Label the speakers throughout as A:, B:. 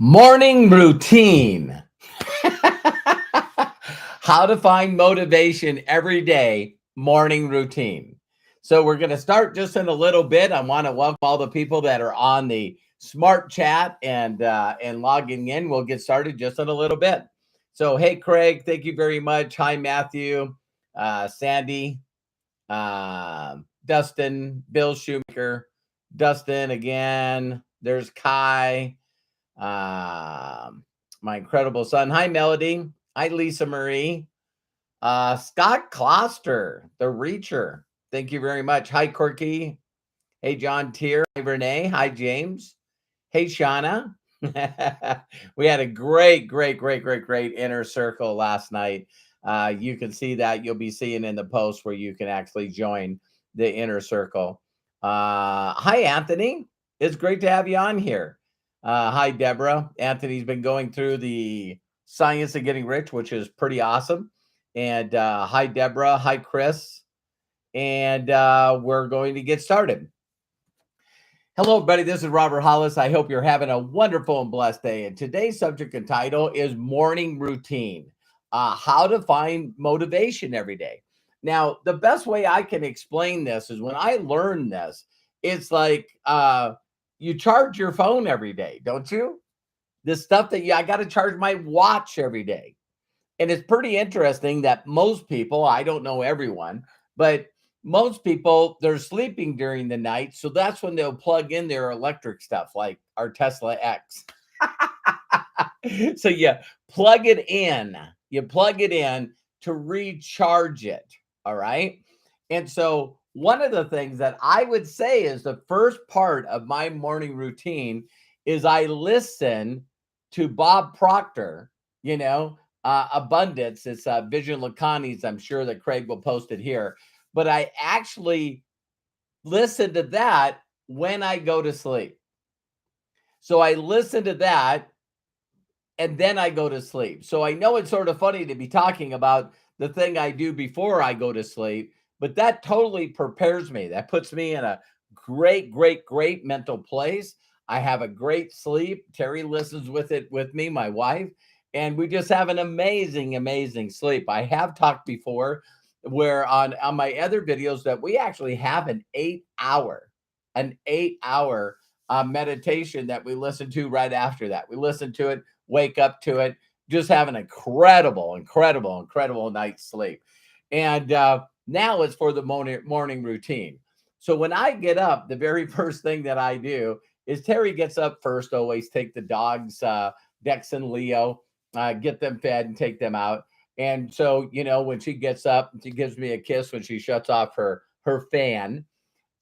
A: Morning routine. How to find motivation every day. Morning routine. So we're going to start just in a little bit. I want to welcome all the people that are on the smart chat and logging in. We'll get started just in a little bit. So hey, Craig, thank you very much. Hi, Matthew, Sandy, Dustin, Bill Shoemaker, Dustin again. There's Kai. Um, my incredible son. Hi, Melody. Hi, Lisa Marie. Scott Kloster, the Reacher. Thank you very much. Hi, Corky. Hey, John Tier. Hi, Renee. Hi, James. Hey, Shauna. We had a great inner circle last night. You can see that. You'll be seeing in the post where you can actually join the inner circle. Hi, Anthony. It's great to have you on here. Hi, Deborah. Anthony's been going through the science of getting rich, which is pretty awesome. And hi, Deborah. Hi, Chris. And we're going to get started. Hello, everybody. This is Robert Hollis. I hope you're having a wonderful and blessed day. And today's subject and title is morning routine, how to find motivation every day. Now, the best way I can explain this is when I learned this, it's like you charge your phone every day, don't you? The stuff that I got to charge my watch every day. And it's pretty interesting that most people, I don't know everyone, but most people, they're sleeping during the night. So that's when they'll plug in their electric stuff like our Tesla X. So plug it in. You plug it in to recharge it. All right. And so one of the things that I would say is the first part of my morning routine is I listen to Bob Proctor, abundance. It's Vision Lacanis. I'm sure that Craig will post it here. But I actually listen to that when I go to sleep. So I listen to that and then I go to sleep. So I know it's sort of funny to be talking about the thing I do before I go to sleep, but that totally prepares me. That puts me in a great mental place. I have a great sleep. Terry listens with me, my wife, and we just have an amazing sleep. I have talked before where on my other videos that we actually have an 8-hour meditation that we listen to right after that. We listen to it, wake up to it, just have an incredible night's sleep. And now it's for the morning routine. So when I get up, the very first thing that I do is Terry gets up first, always take the dogs, Dex and Leo, get them fed and take them out. And so, when she gets up, she gives me a kiss when she shuts off her fan.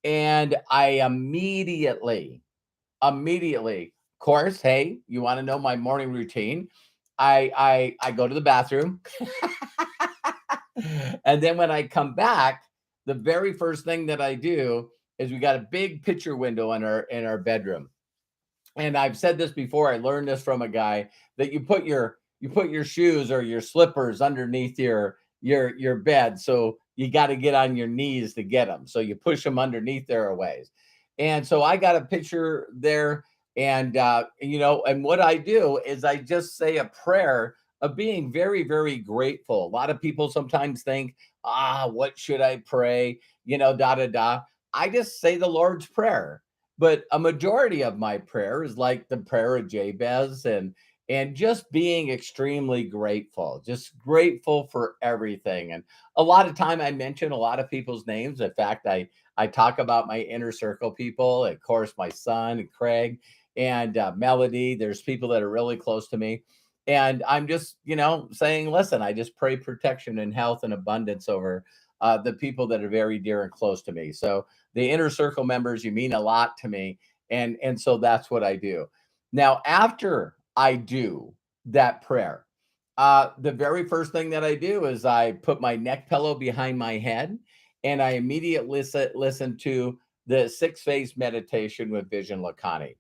A: And I immediately, of course, hey, you want to know my morning routine? I go to the bathroom. And then when I come back, the very first thing that I do is we got a big picture window in our bedroom. And I've said this before. I learned this from a guy that you put your shoes or your slippers underneath your bed. So you got to get on your knees to get them. So you push them underneath there a ways. And so I got a picture there. And, and what I do is I just say a prayer of being very grateful. A lot of people sometimes think, what should I pray? I just say the Lord's Prayer. But a majority of my prayer is like the prayer of Jabez and just being extremely grateful, just grateful for everything. And a lot of time I mention a lot of people's names. In fact, I talk about my inner circle people, of course, my son, Craig, and Melody. There's people that are really close to me. And I'm just, saying, listen, I just pray protection and health and abundance over the people that are very dear and close to me. So the inner circle members, you mean a lot to me. And so that's what I do. Now, after I do that prayer, the very first thing that I do is I put my neck pillow behind my head and I immediately listen to the 6-phase meditation with Vision Lacanis.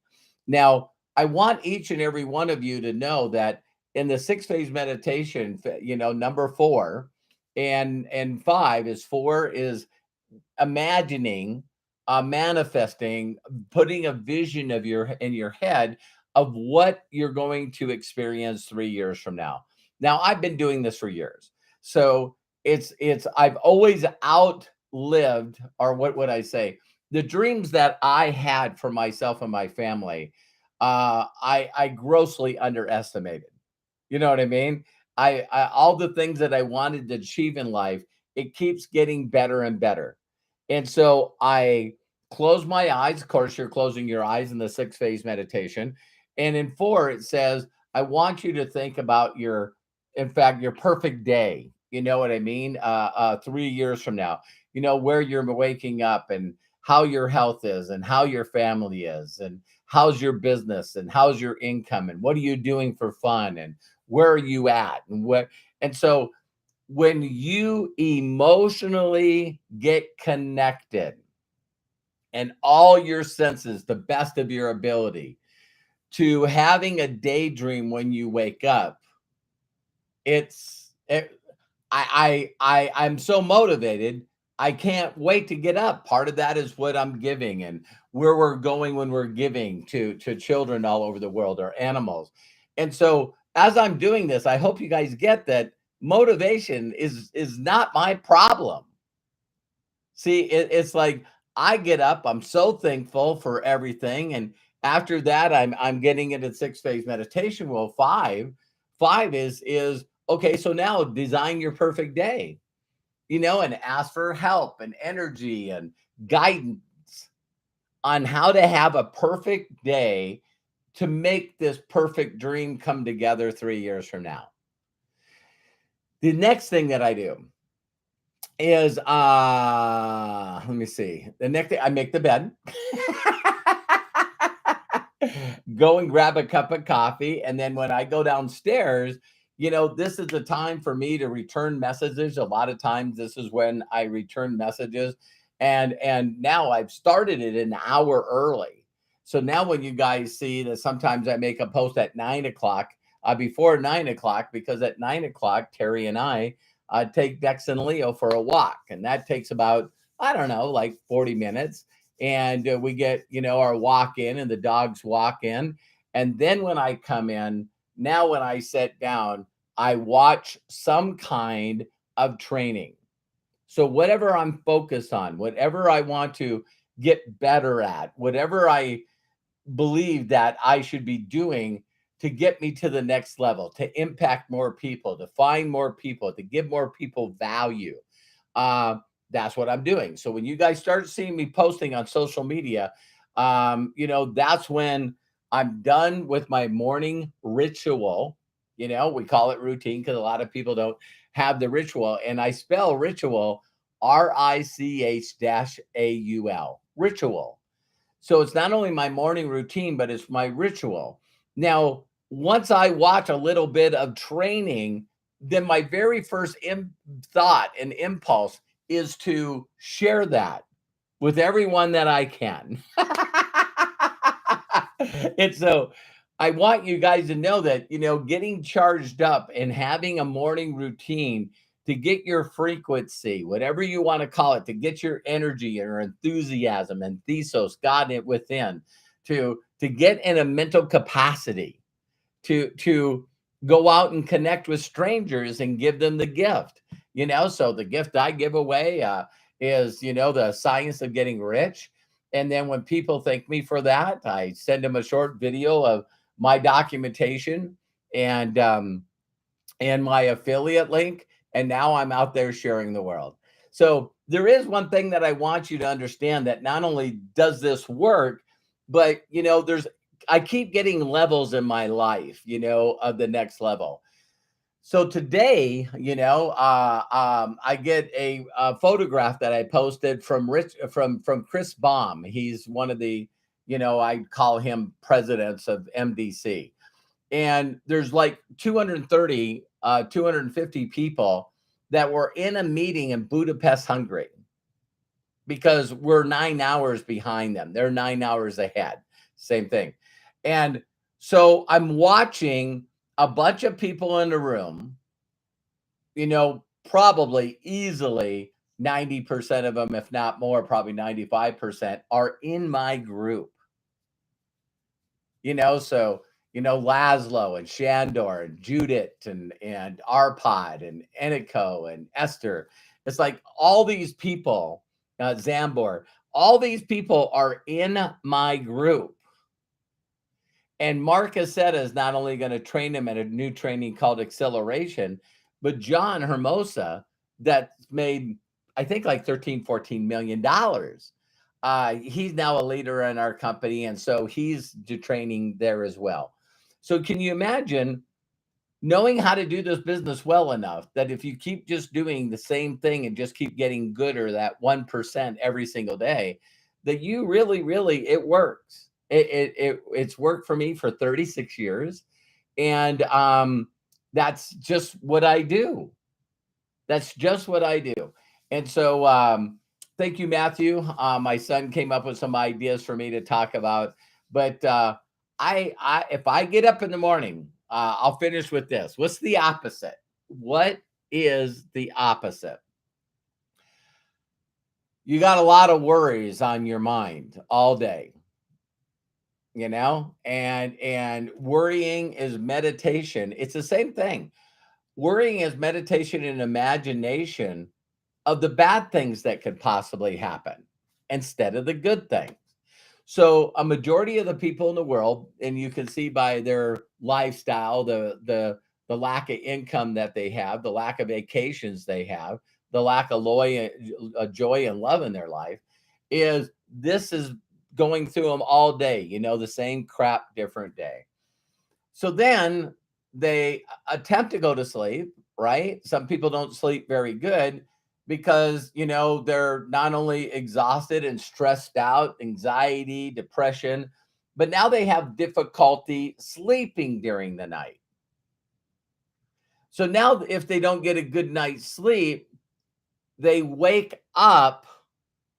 A: Now, I want each and every one of you to know that in the 6-phase meditation, number 4 and 5 is 4 is imagining, manifesting, putting a vision in your head of what you're going to experience 3 years from now. Now, I've been doing this for years. So I've always outlived, or what would I say? The dreams that I had for myself and my family, I grossly underestimated. You know what I mean? I all the things that I wanted to achieve in life, it keeps getting better and better. And so I close my eyes. Of course, you're closing your eyes in the 6 phase meditation. And in 4, it says, I want you to think about in fact, your perfect day. You know what I mean? 3 years from now, where you're waking up and how your health is and how your family is and how's your business and how's your income and what are you doing for fun and where are you at and so when you emotionally get connected and all your senses, the best of your ability, to having a daydream when you wake up, it's it, I'm so motivated. I can't wait to get up. Part of that is what I'm giving and where we're going when we're giving to children all over the world or animals. And so as I'm doing this, I hope you guys get that motivation is not my problem. See, it's like I get up, I'm so thankful for everything, and after that, I'm getting into 6 phase meditation. Well, five is okay. So now design your perfect day, and ask for help and energy and guidance on how to have a perfect day to make this perfect dream come together 3 years from now. The next thing that I do is let me see. The next thing, I make the bed. Go and grab a cup of coffee, and then when I go downstairs, this is the time for me to return messages. A lot of times this is when I return messages, and now I've started it an hour early. So now when you guys see that, sometimes I make a post at 9 o'clock, before 9 o'clock, because at 9 o'clock Terry and I take Dex and Leo for a walk, and that takes about, I don't know, like 40 minutes. And we get, our walk in, and the dogs walk in. And then when I come in, now when I sit down, I watch some kind of training. So whatever I'm focused on, whatever I want to get better at, whatever I believe that I should be doing to get me to the next level, to impact more people, to find more people, to give more people value. Uh, that's what I'm doing. So when you guys start seeing me posting on social media, that's when I'm done with my morning ritual. We call it routine because a lot of people don't have the ritual. And I spell ritual RICH--AUL, ritual. So it's not only my morning routine, but it's my ritual. Now, once I watch a little bit of training, then my very first thought and impulse is to share that with everyone that I can. And so I want you guys to know that, getting charged up and having a morning routine to get your frequency, whatever you want to call it, to get your energy or enthusiasm and thesos, God within, to get in a mental capacity to go out and connect with strangers and give them the gift. So the gift I give away is, the science of getting rich. And then when people thank me for that, I send them a short video of my documentation and my affiliate link. And now I'm out there sharing the world. So there is one thing that I want you to understand, that not only does this work, but I keep getting levels in my life, of the next level. So today, I get a photograph that I posted from from Chris Baum. He's one of the, I call him presidents of MDC. And there's like 230, 250 people that were in a meeting in Budapest, Hungary, because we're 9 hours behind them. They're 9 hours ahead. Same thing. And so I'm watching a bunch of people in the room, probably easily 90% of them, if not more, probably 95%, are in my group. So, Laszlo and Shandor and Judith and Arpad and Eniko and Esther. It's like all these people, Zambor, all these people are in my group. And Mark Aceta is not only going to train him at a new training called Acceleration, but John Hermosa, that made, I think, like $13-14 million. He's now a leader in our company. And so he's training there as well. So can you imagine knowing how to do this business well enough that if you keep just doing the same thing and just keep getting gooder, that 1% every single day, that you really, really, it works. It's worked for me for 36 years. And that's just what I do. That's just what I do. And so thank you, Matthew. My son came up with some ideas for me to talk about. But if I get up in the morning, I'll finish with this. What's the opposite? What is the opposite? You got a lot of worries on your mind all day, and worrying is meditation. It's the same thing. Worrying is meditation and imagination of the bad things that could possibly happen instead of the good things. So a majority of the people in the world, and you can see by their lifestyle, the lack of income that they have, the lack of vacations they have, the lack of joy and love in their life, this is going through them all day, the same crap, different day. So then they attempt to go to sleep, right? Some people don't sleep very good because, they're not only exhausted and stressed out, anxiety, depression, but now they have difficulty sleeping during the night. So now if they don't get a good night's sleep, they wake up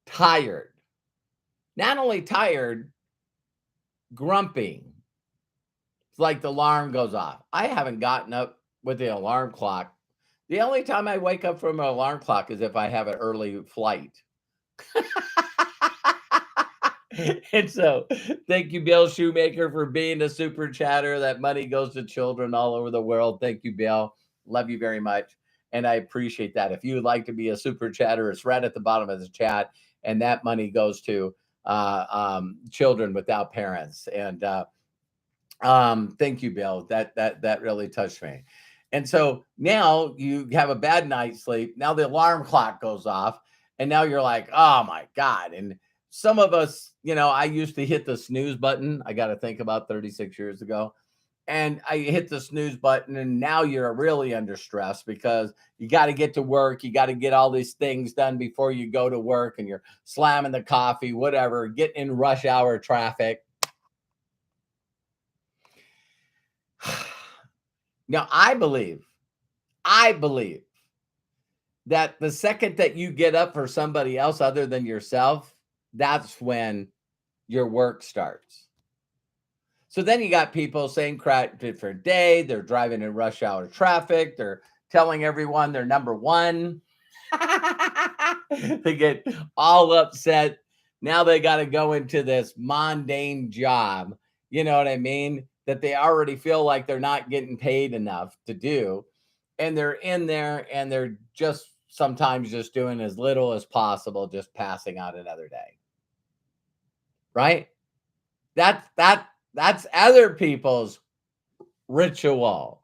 A: tired. Not only tired, grumpy. It's like the alarm goes off. I haven't gotten up with the alarm clock. The only time I wake up from an alarm clock is if I have an early flight. And so thank you, Bill Shoemaker, for being a super chatter. That money goes to children all over the world. Thank you, Bill. Love you very much. And I appreciate that. If you would like to be a super chatter, it's right at the bottom of the chat. And that money goes to children without parents. And thank you, Bill. That really touched me. And so now you have a bad night's sleep. Now the alarm clock goes off, and now you're like, oh my God. And some of us, I used to hit the snooze button. I got to think about 36 years ago. And I hit the snooze button, and now you're really under stress because you got to get to work. You got to get all these things done before you go to work, and you're slamming the coffee, whatever, getting in rush hour traffic. Now, I believe that the second that you get up for somebody else other than yourself, that's when your work starts. So then you got people saying crap different day. They're driving in rush hour traffic. They're telling everyone they're number one. They get all upset. Now they got to go into this mundane job. You know what I mean? That they already feel like they're not getting paid enough to do. And they're in there and they're just sometimes just doing as little as possible, just passing out another day. Right? That's other people's ritual.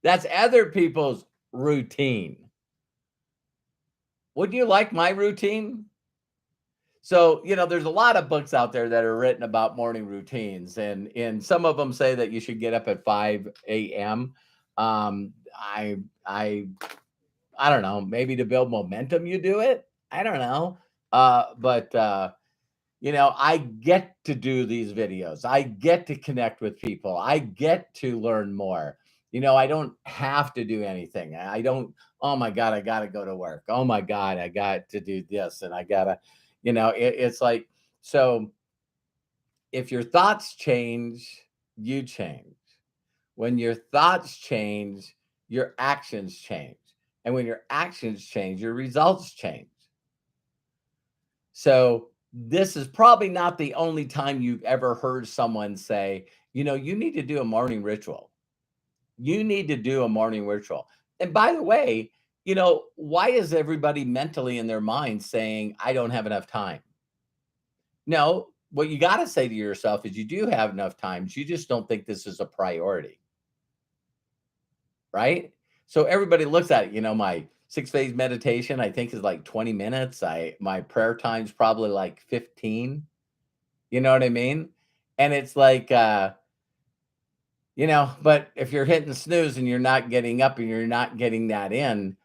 A: That's other people's routine. Would you like my routine? So, there's a lot of books out there that are written about morning routines, and some of them say that you should get up at 5 a.m. I don't know, maybe to build momentum, you do it. I don't know. But I get to do these videos. I get to connect with people. I get to learn more. I don't have to do anything. I don't, oh my God, I got to go to work. Oh my God, I got to do this. And I got to, it's like, so if your thoughts change, you change. When your thoughts change, your actions change. And when your actions change, your results change. So this is probably not the only time you've ever heard someone say, You need to do a morning ritual. You need to do a morning ritual. And by the way, why is everybody mentally in their mind saying, I don't have enough time? No, what you got to say to yourself is you do have enough time. You just don't think this is a priority, right? So everybody looks at it, my 6 phase meditation, I think is like 20 minutes. My prayer time's probably like 15. You know what I mean? And it's like, but if you're hitting snooze and you're not getting up and you're not getting that in,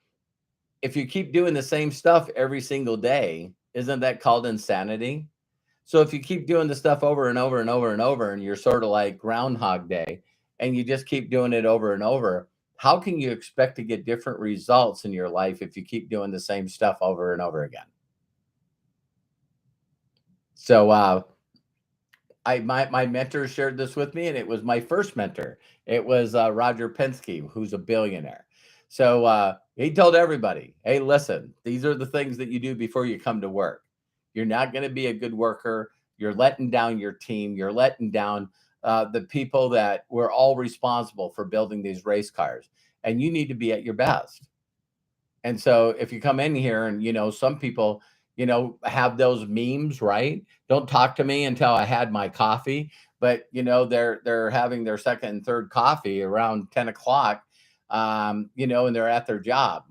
A: if you keep doing the same stuff every single day, isn't that called insanity? So if you keep doing the stuff over and over and over and over, and you're sort of like Groundhog Day, and you just keep doing it over and over, how can you expect to get different results in your life if you keep doing the same stuff over and over again? So my mentor shared this with me, and it was my first mentor. It was Roger Penske, who's a billionaire. So he told everybody, "Hey, listen, these are the things that you do before you come to work. You're not going to be a good worker. You're letting down your team. You're letting down the people that were all responsible for building these race cars, and you need to be at your best." And so if you come in here and, some people, have those memes, right? Don't talk to me until I had my coffee. But, they're having their second and third coffee around 10 o'clock, and they're at their job.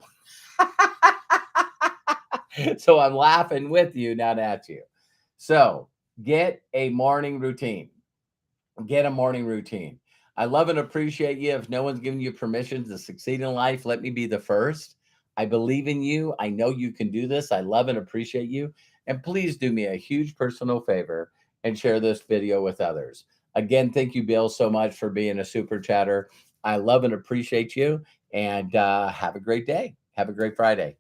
A: So I'm laughing with you, not at you. So get a morning routine. Get a morning routine. I love and appreciate you. If no one's giving you permission to succeed in life, let me be the first. I believe in you. I know you can do this. I love and appreciate you. And please do me a huge personal favor and share this video with others. Again, thank you, Bill, so much for being a super chatter. I love and appreciate you. And have a great day. Have a great Friday.